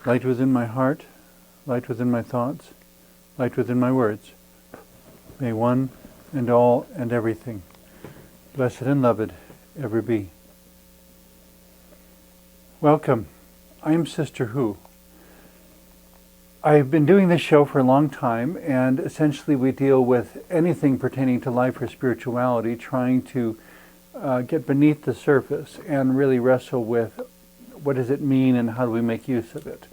Light within my heart, light within my thoughts, light within my words. May one and all and everything, blessed and loved, ever be. Welcome. I am Sister Who. I've been doing this show for a long time, and essentially we deal with anything pertaining to life or spirituality, trying to get beneath the surface and really wrestle with what does it mean and how do we make use of it.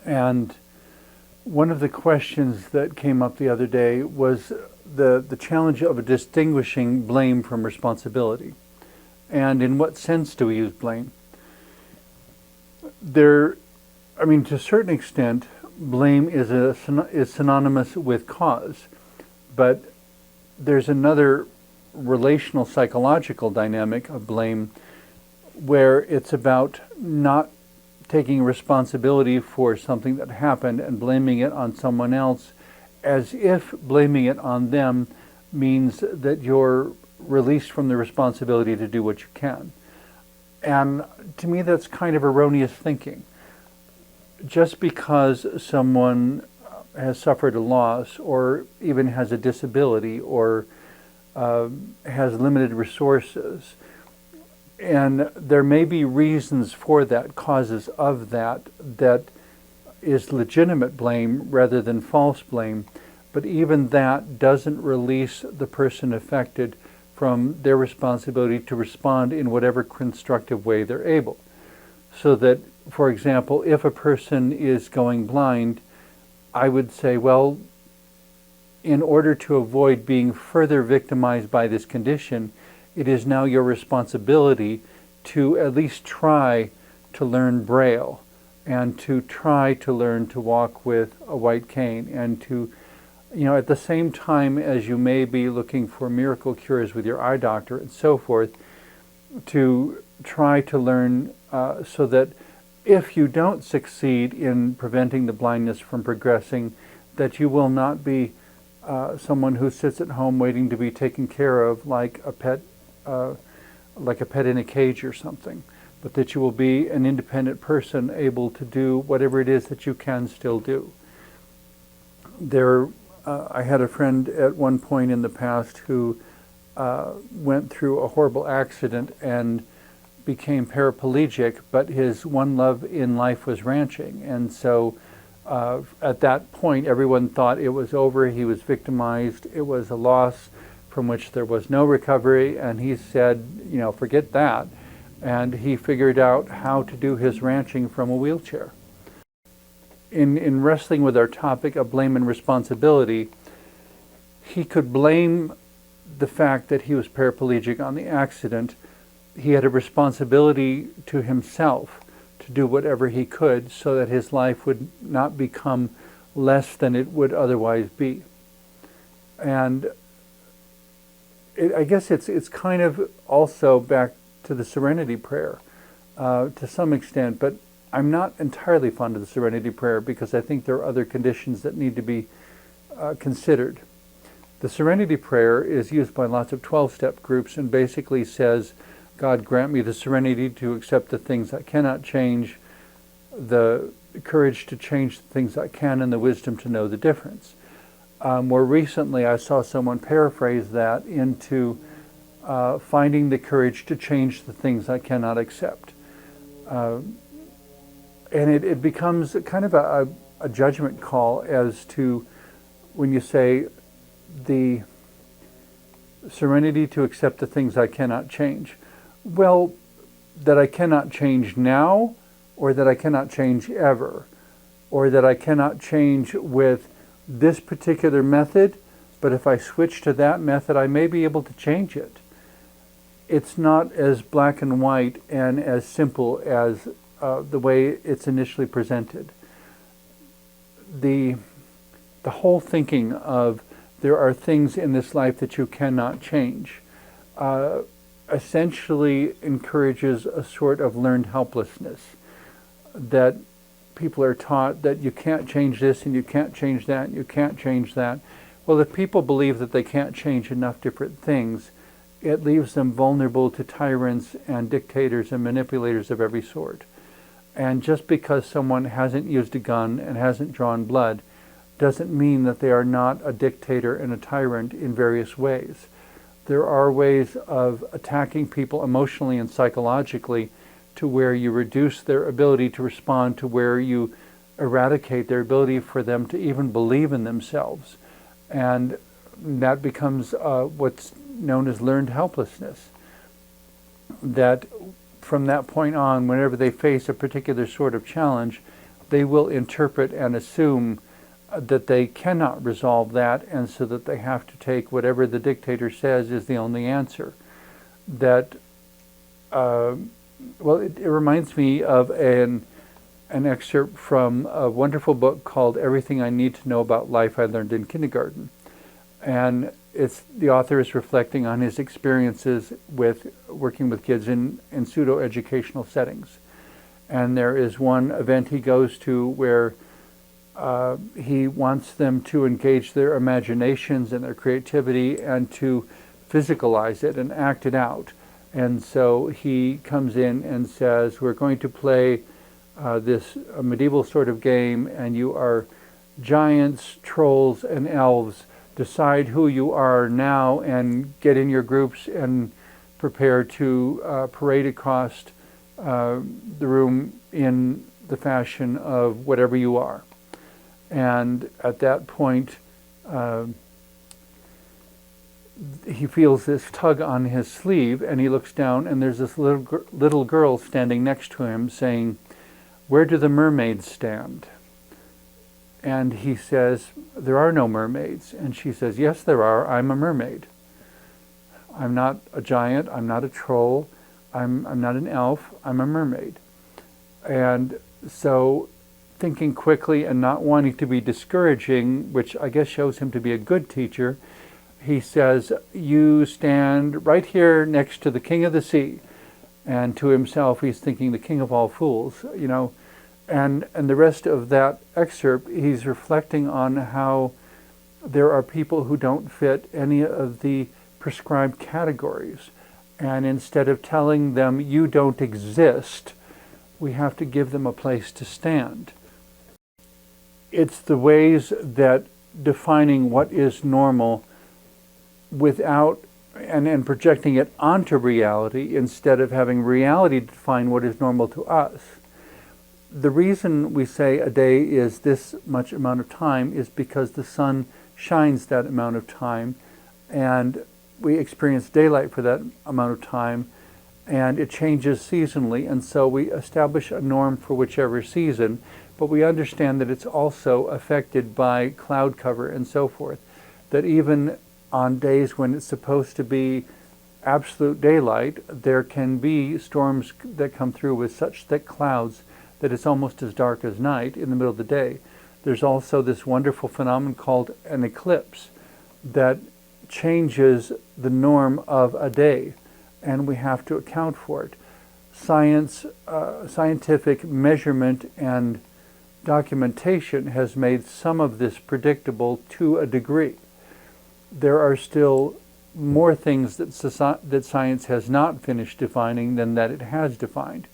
And one of the questions that came up the other day was the challenge of distinguishing blame from responsibility. And in what sense do we use blame? To a certain extent, blame is synonymous with cause. But there's another relational psychological dynamic of blame where it's about not taking responsibility for something that happened and blaming it on someone else, as if blaming it on them means that you're released from the responsibility to do what you can. And to me, that's kind of erroneous thinking. Just because someone has suffered a loss or even has a disability or has limited resources, and there may be reasons for that, causes of that is legitimate blame rather than false blame, but even that doesn't release the person affected from their responsibility to respond in whatever constructive way they're able. So that, for example, if a person is going blind, I would say, well, in order to avoid being further victimized by this condition, it is now your responsibility to at least try to learn Braille and to try to learn to walk with a white cane, and to, at the same time as you may be looking for miracle cures with your eye doctor and so forth, to try to learn so that if you don't succeed in preventing the blindness from progressing, that you will not be someone who sits at home waiting to be taken care of like a pet in a cage or something, but that you will be an independent person able to do whatever it is that you can still do. I had a friend at one point in the past who went through a horrible accident and became paraplegic, but his one love in life was ranching. And so at that point, everyone thought it was over. He was victimized. It was a loss from which there was no recovery. And he said, forget that. And he figured out how to do his ranching from a wheelchair. In wrestling with our topic of blame and responsibility, he could blame the fact that he was paraplegic on the accident. He had a responsibility to himself to do whatever he could so that his life would not become less than it would otherwise be. And I guess it's kind of also back to the Serenity Prayer to some extent, but I'm not entirely fond of the Serenity Prayer because I think there are other conditions that need to be considered. The Serenity Prayer is used by lots of 12-step groups and basically says, God, grant me the serenity to accept the things I cannot change, the courage to change the things I can and the wisdom to know the difference. More recently, I saw someone paraphrase that into finding the courage to change the things I cannot accept. And it becomes kind of a judgment call as to when you say the serenity to accept the things I cannot change. Well, that I cannot change now, or that I cannot change ever, or that I cannot change with this particular method, but if I switch to that method, I may be able to change it. It's not as black and white and as simple as the way it's initially presented. The whole thinking of there are things in this life that you cannot change essentially encourages a sort of learned helplessness, that people are taught that you can't change this and you can't change that and you can't change that. Well, if people believe that they can't change enough different things, it leaves them vulnerable to tyrants and dictators and manipulators of every sort. And just because someone hasn't used a gun and hasn't drawn blood doesn't mean that they are not a dictator and a tyrant in various ways. There are ways of attacking people emotionally and psychologically to where you reduce their ability to respond, to where you eradicate their ability for them to even believe in themselves. And that becomes what's known as learned helplessness. That from that point on, whenever they face a particular sort of challenge, they will interpret and assume that they cannot resolve that, and so that they have to take whatever the dictator says is the only answer. That, well, it reminds me of an excerpt from a wonderful book called Everything I Need to Know About Life I Learned in Kindergarten. And the author is reflecting on his experiences with working with kids in pseudo-educational settings. And there is one event he goes to where he wants them to engage their imaginations and their creativity and to physicalize it and act it out. And so he comes in and says, we're going to play this medieval sort of game, and you are giants, trolls, and elves. Decide who you are now and get in your groups and prepare to parade across the room in the fashion of whatever you are. And at that point, he feels this tug on his sleeve, and he looks down, and there's this little girl standing next to him saying, "Where do the mermaids stand?" And he says, "There are no mermaids." And she says, "Yes, there are. I'm a mermaid. I'm not a giant. I'm not a troll. I'm not an elf. I'm a mermaid." And so, thinking quickly and not wanting to be discouraging, which I guess shows him to be a good teacher, he says, "You stand right here next to the king of the sea." And to himself, he's thinking, the king of all fools, you know. And the rest of that excerpt, he's reflecting on how there are people who don't fit any of the prescribed categories. And instead of telling them, you don't exist, we have to give them a place to stand. It's the ways that defining what is normal without and projecting it onto reality instead of having reality define what is normal to us. The reason we say a day is this much amount of time is because the sun shines that amount of time, and we experience daylight for that amount of time, and it changes seasonally, and so we establish a norm for whichever season, but we understand that it's also affected by cloud cover and so forth, that even on days when it's supposed to be absolute daylight, there can be storms that come through with such thick clouds that it's almost as dark as night in the middle of the day. There's also this wonderful phenomenon called an eclipse that changes the norm of a day, and we have to account for it. Scientific measurement and documentation has made some of this predictable to a degree. There are still more things that science has not finished defining than that it has defined.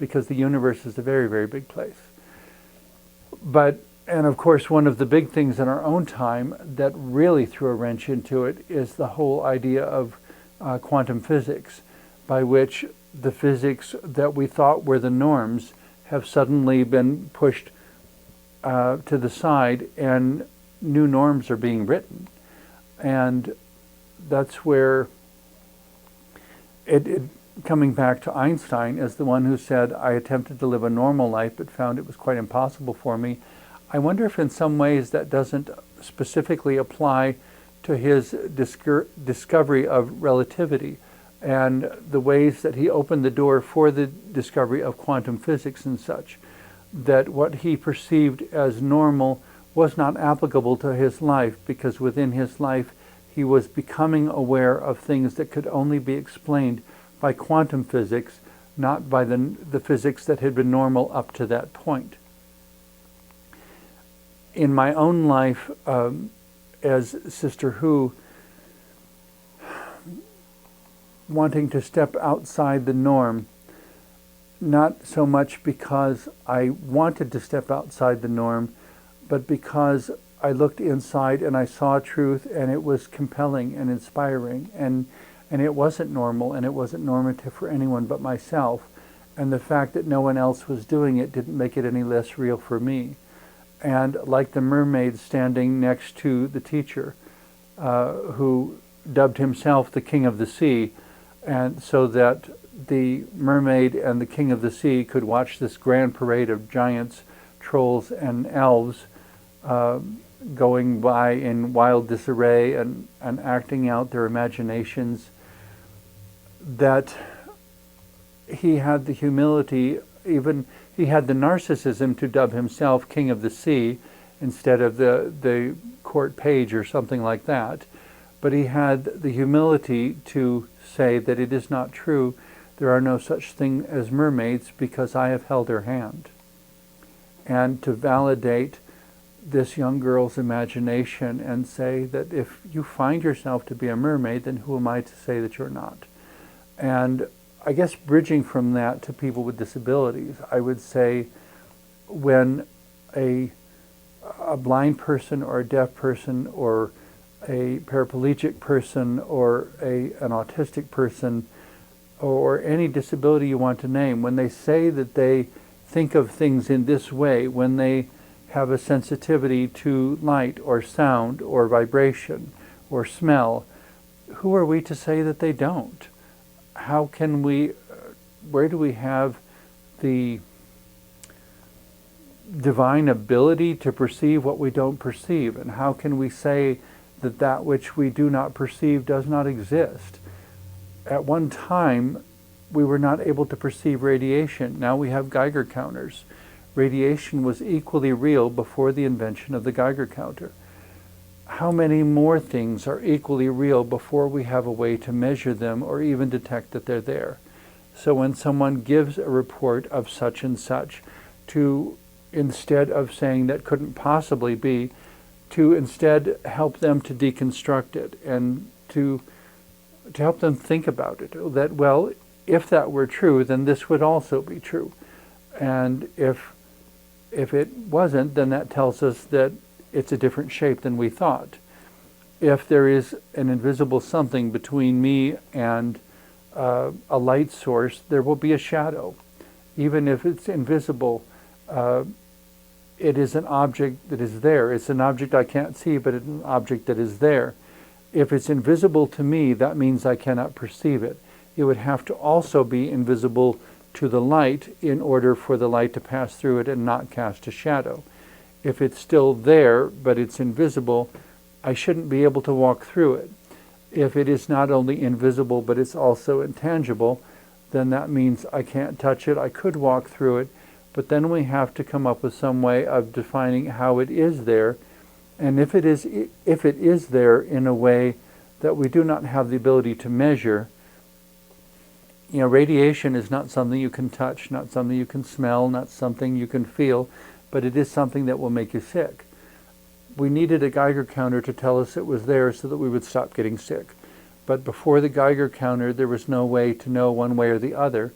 because the universe is a very, very big place. And of course, one of the big things in our own time that really threw a wrench into it is the whole idea of quantum physics, by which the physics that we thought were the norms have suddenly been pushed to the side, and new norms are being written. And that's where coming back to Einstein as the one who said, I attempted to live a normal life but found it was quite impossible for me. I wonder if in some ways that doesn't specifically apply to his discovery of relativity and the ways that he opened the door for the discovery of quantum physics and such, that what he perceived as normal was not applicable to his life, because within his life he was becoming aware of things that could only be explained by quantum physics, not by the physics that had been normal up to that point. In my own life, as Sister Hu, wanting to step outside the norm, not so much because I wanted to step outside the norm, but because I looked inside and I saw truth, and it was compelling and inspiring, and it wasn't normal, and it wasn't normative for anyone but myself, and the fact that no one else was doing it didn't make it any less real for me. And like the mermaid standing next to the teacher, who dubbed himself the King of the Sea, and so that the mermaid and the King of the Sea could watch this grand parade of giants, trolls, and elves going by in wild disarray and acting out their imaginations, that he had the humility, even he had the narcissism to dub himself King of the Sea instead of the court page or something like that. But he had the humility to say that it is not true. There are no such thing as mermaids because I have held her hand. And to validate this young girl's imagination and say that if you find yourself to be a mermaid, then who am I to say that you're not? And I guess bridging from that to people with disabilities, I would say when a blind person or a deaf person or a paraplegic person or an autistic person or any disability you want to name, when they say that they think of things in this way, when they have a sensitivity to light or sound or vibration or smell, who are we to say that they don't? How can we, where do we have the divine ability to perceive what we don't perceive? And how can we say that that which we do not perceive does not exist? At one time, we were not able to perceive radiation. Now we have Geiger counters. Radiation was equally real before the invention of the Geiger counter. How many more things are equally real before we have a way to measure them or even detect that they're there? So when someone gives a report of such and such, to instead of saying that couldn't possibly be, to instead help them to deconstruct it and to help them think about it. That, well, if that were true, then this would also be true. And if it wasn't, then that tells us that it's a different shape than we thought. If there is an invisible something between me and a light source, there will be a shadow. Even if it's invisible, it is an object that is there. It's an object I can't see, but it's an object that is there. If it's invisible to me, that means I cannot perceive it. It would have to also be invisible to the light in order for the light to pass through it and not cast a shadow. If it's still there, but it's invisible, I shouldn't be able to walk through it. If it is not only invisible, but it's also intangible, then that means I can't touch it. I could walk through it, but then we have to come up with some way of defining how it is there. And if it is there in a way that we do not have the ability to measure, radiation is not something you can touch, not something you can smell, not something you can feel, but it is something that will make you sick. We needed a Geiger counter to tell us it was there so that we would stop getting sick. But before the Geiger counter, there was no way to know one way or the other.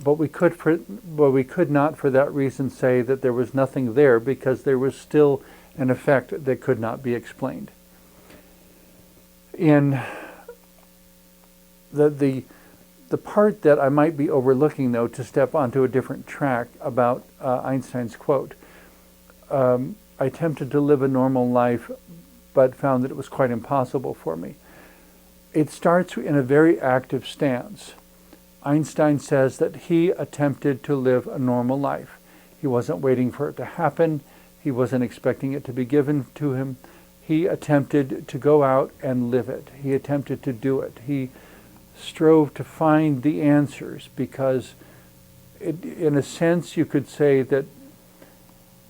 but we could not for that reason say that there was nothing there, because there was still an effect that could not be explained. In the part that I might be overlooking, though, to step onto a different track about Einstein's quote, I attempted to live a normal life, but found that it was quite impossible for me. It starts in a very active stance. Einstein says that he attempted to live a normal life. He wasn't waiting for it to happen. He wasn't expecting it to be given to him. He attempted to go out and live it. He attempted to do it. He strove to find the answers, because in a sense you could say that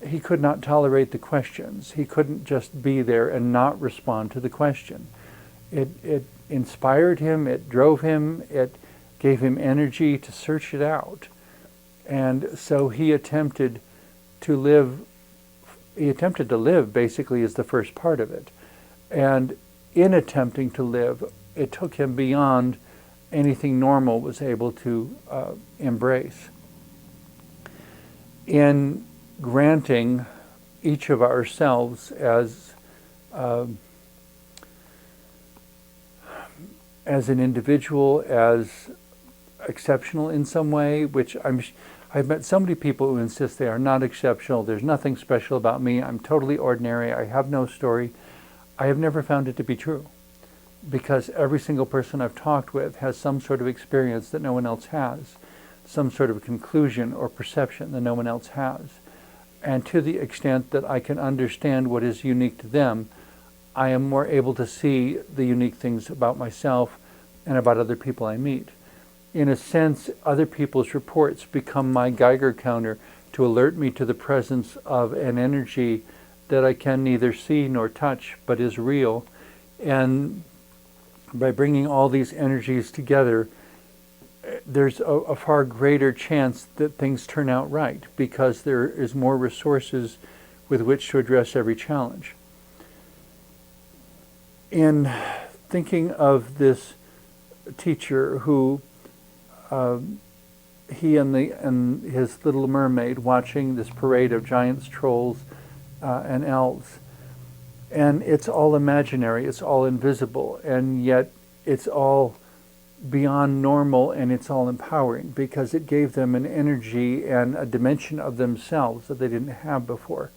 he could not tolerate the questions. He couldn't just be there and not respond to the question. It inspired him, it drove him, it gave him energy to search it out. And so he attempted to live basically is the first part of it. And in attempting to live, it took him beyond anything normal was able to embrace. In granting each of ourselves as an individual, as exceptional in some way, which I've met so many people who insist they are not exceptional. There's nothing special about me. I'm totally ordinary. I have no story. I have never found it to be true, because every single person I've talked with has some sort of experience that no one else has, some sort of conclusion or perception that no one else has. And to the extent that I can understand what is unique to them, I am more able to see the unique things about myself and about other people I meet. In a sense, other people's reports become my Geiger counter to alert me to the presence of an energy that I can neither see nor touch, but is real. And by bringing all these energies together, there's a far greater chance that things turn out right, because there is more resources with which to address every challenge. In thinking of this teacher who he and his little mermaid watching this parade of giants, trolls, and elves, and it's all imaginary, it's all invisible, and yet it's all beyond normal, and it's all empowering, because it gave them an energy and a dimension of themselves that they didn't have before.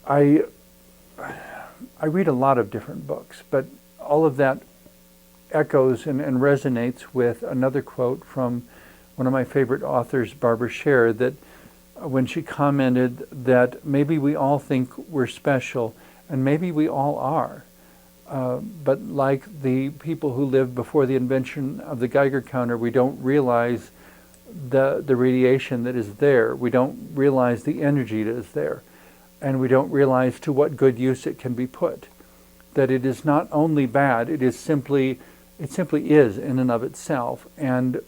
I read a lot of different books, but all of that echoes and resonates with another quote from one of my favorite authors, Barbara Sher, that when she commented that maybe we all think we're special, and maybe we all are, but like the people who lived before the invention of the Geiger counter, we don't realize the radiation that is there. We don't realize the energy that is there. And we don't realize to what good use it can be put. That it is not only bad, it simply is in and of itself. And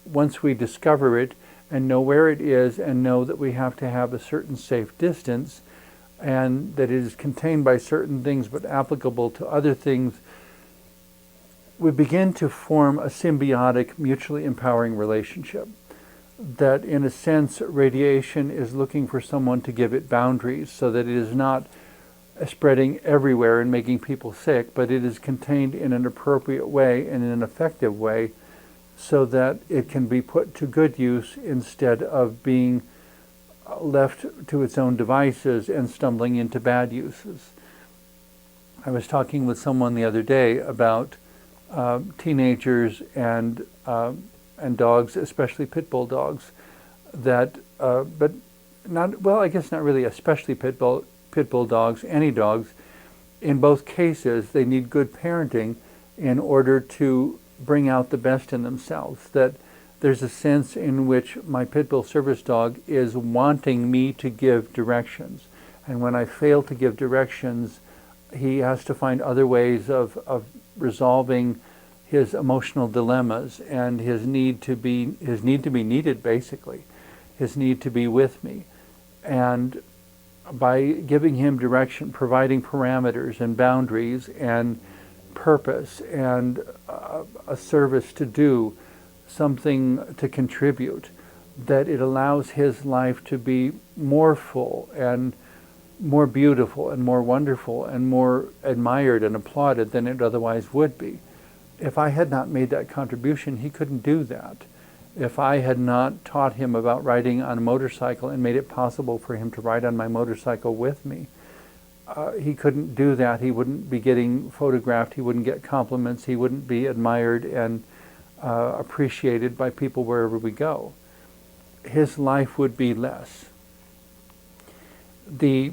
once we discover it and know where it is, and know that we have to have a certain safe distance, and that it is contained by certain things but applicable to other things, we begin to form a symbiotic, mutually empowering relationship. That in a sense, radiation is looking for someone to give it boundaries, so that it is not spreading everywhere and making people sick, but it is contained in an appropriate way and in an effective way, so that it can be put to good use instead of being left to its own devices and stumbling into bad uses. I was talking with someone the other day about teenagers and dogs, especially pit bull dogs, that, but not, well, I guess not really especially pit bull dogs, any dogs. In both cases, they need good parenting in order to bring out the best in themselves. That there's a sense in which my pit bull service dog is wanting me to give directions. And when I fail to give directions, he has to find other ways of resolving his emotional dilemmas and his need to be needed, basically, his need to be with me. And by giving him direction, providing parameters and boundaries and purpose and a service to do, something to contribute, that it allows his life to be more full and more beautiful and more wonderful and more admired and applauded than it otherwise would be. If I had not made that contribution, he couldn't do that. If I had not taught him about riding on a motorcycle and made it possible for him to ride on my motorcycle with me, he couldn't do that. He wouldn't be getting photographed. He wouldn't get compliments. He wouldn't be admired and appreciated by people wherever we go. His life would be less. The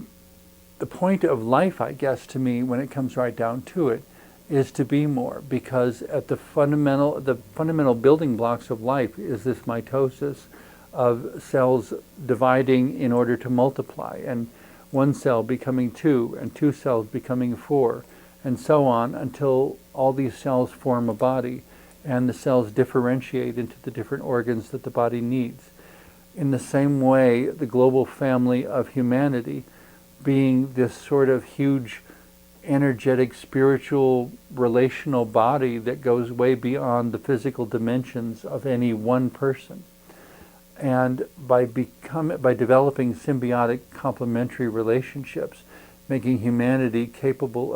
point of life, I guess, to me, when it comes right down to it, is to be more, because at the fundamental building blocks of life is this mitosis of cells dividing in order to multiply, and one cell becoming two, and two cells becoming four, and so on until all these cells form a body, and the cells differentiate into the different organs that the body needs. In the same way, the global family of humanity, being this sort of huge energetic, spiritual, relational body that goes way beyond the physical dimensions of any one person. And by developing symbiotic complementary relationships, making humanity capable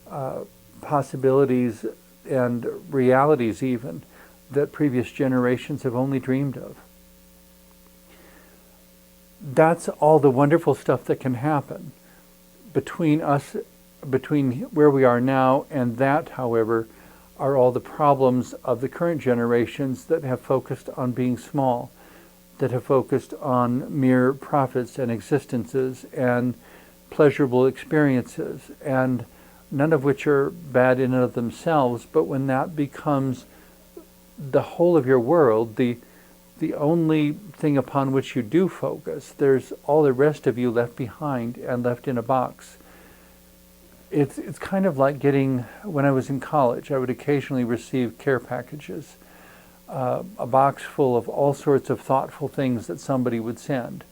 of possibilities and realities even that previous generations have only dreamed of. That's all the wonderful stuff that can happen. Between where we are now and that, however, are all the problems of the current generations that have focused on being small, that have focused on mere profits and existences and pleasurable experiences, and none of which are bad in and of themselves, but when that becomes the whole of your world, the only thing upon which you do focus, there's all the rest of you left behind and left in a box. It's kind of like when I was in college, I would occasionally receive care packages, a box full of all sorts of thoughtful things that somebody would send.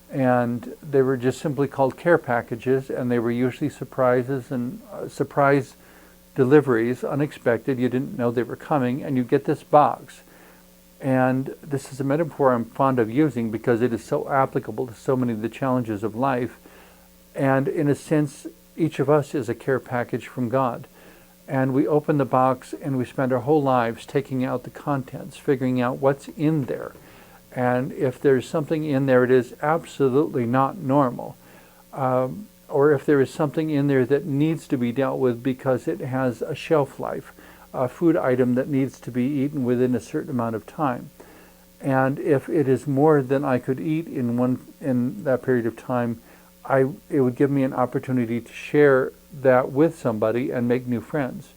And they were just simply called care packages, and they were usually surprises and surprise deliveries, unexpected. You didn't know they were coming, and you get this box. And this is a metaphor I'm fond of using because it is so applicable to so many of the challenges of life. And in a sense, each of us is a care package from God. And we open the box and we spend our whole lives taking out the contents, figuring out what's in there. And if there's something in there, it is absolutely not normal. Or if there is something in there that needs to be dealt with because it has a shelf life, a food item that needs to be eaten within a certain amount of time. And if it is more than I could eat in that period of time, it would give me an opportunity to share that with somebody and make new friends.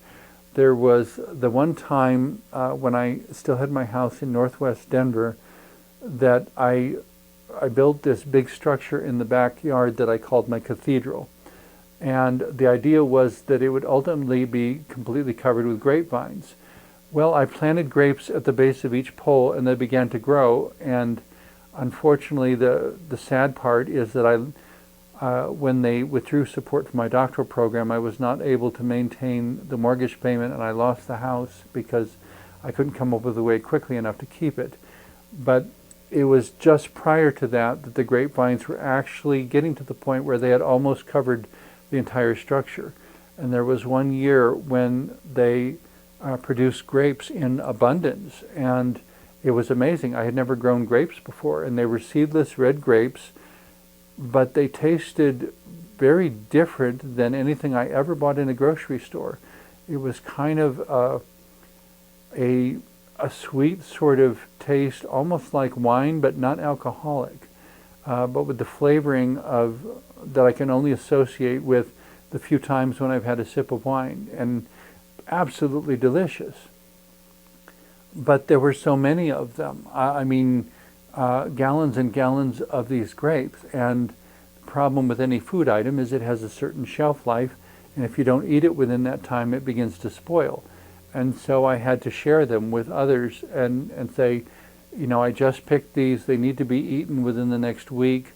There was the one time when I still had my house in northwest Denver that I built this big structure in the backyard that I called my cathedral. And the idea was that it would ultimately be completely covered with grapevines. Well, I planted grapes at the base of each pole and they began to grow. And unfortunately, the sad part is that when they withdrew support from my doctoral program, I was not able to maintain the mortgage payment, and I lost the house because I couldn't come up with a way quickly enough to keep it. But it was just prior to that the grapevines were actually getting to the point where they had almost covered the entire structure. And there was one year when they produced grapes in abundance, and it was amazing. I had never grown grapes before, and they were seedless red grapes, but they tasted very different than anything I ever bought in a grocery store. It was kind of a sweet sort of taste, almost like wine, but not alcoholic, but with the flavoring that I can only associate with the few times when I've had a sip of wine, and absolutely delicious. But there were so many of them. I mean, gallons and gallons of these grapes. And the problem with any food item is it has a certain shelf life, and if you don't eat it within that time, it begins to spoil. And so I had to share them with others and say, I just picked these. They need to be eaten within the next week.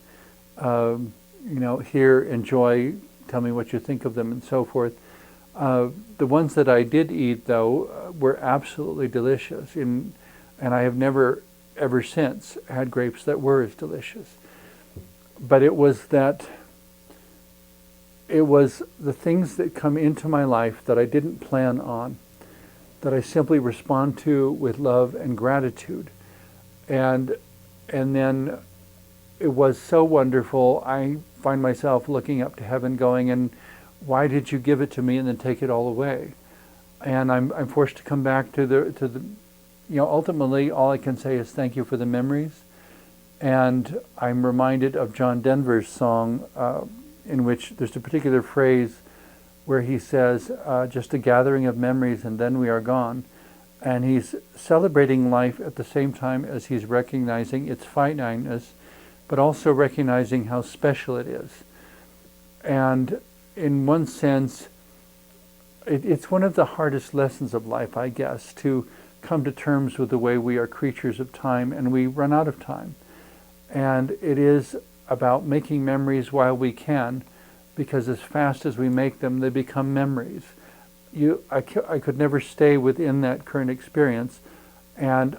Here, enjoy. Tell me what you think of them, and so forth. The ones that I did eat, though, were absolutely delicious. And I have never, ever since, had grapes that were as delicious. But it was the things that come into my life that I didn't plan on, that I simply respond to with love and gratitude. And then it was so wonderful. I find myself looking up to heaven going, and why did you give it to me and then take it all away? And I'm forced to come back to the ultimately all I can say is thank you for the memories. And I'm reminded of John Denver's song in which there's a particular phrase where he says, just a gathering of memories and then we are gone. And he's celebrating life at the same time as he's recognizing its finiteness, but also recognizing how special it is. And in one sense, it's one of the hardest lessons of life, I guess, to come to terms with the way we are creatures of time and we run out of time. And it is about making memories while we can, because as fast as we make them, they become memories. I could never stay within that current experience, and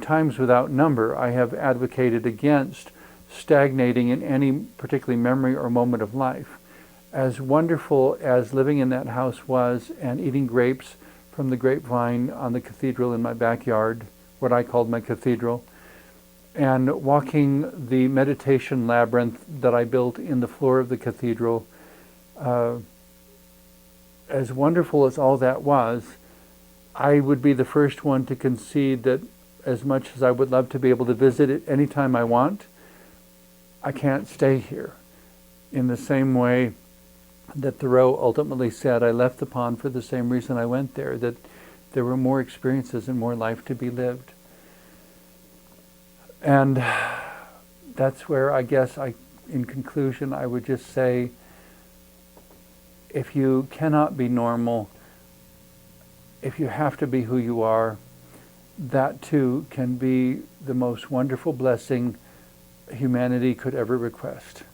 times without number I have advocated against stagnating in any particular memory or moment of life. As wonderful as living in that house was and eating grapes from the grapevine on the cathedral in my backyard, what I called my cathedral, and walking the meditation labyrinth that I built in the floor of the cathedral, as wonderful as all that was, I would be the first one to concede that as much as I would love to be able to visit it anytime I want, I can't stay here. In the same way that Thoreau ultimately said, I left the pond for the same reason I went there, that there were more experiences and more life to be lived. And that's where I guess in conclusion, I would just say, if you cannot be normal, if you have to be who you are, that too can be the most wonderful blessing humanity could ever request.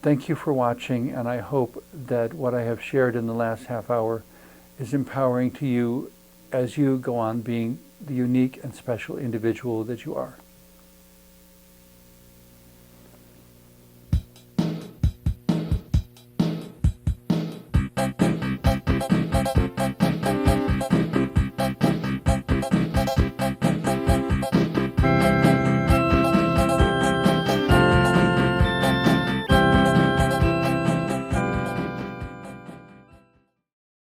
Thank you for watching, and I hope that what I have shared in the last half hour is empowering to you as you go on being the unique and special individual that you are.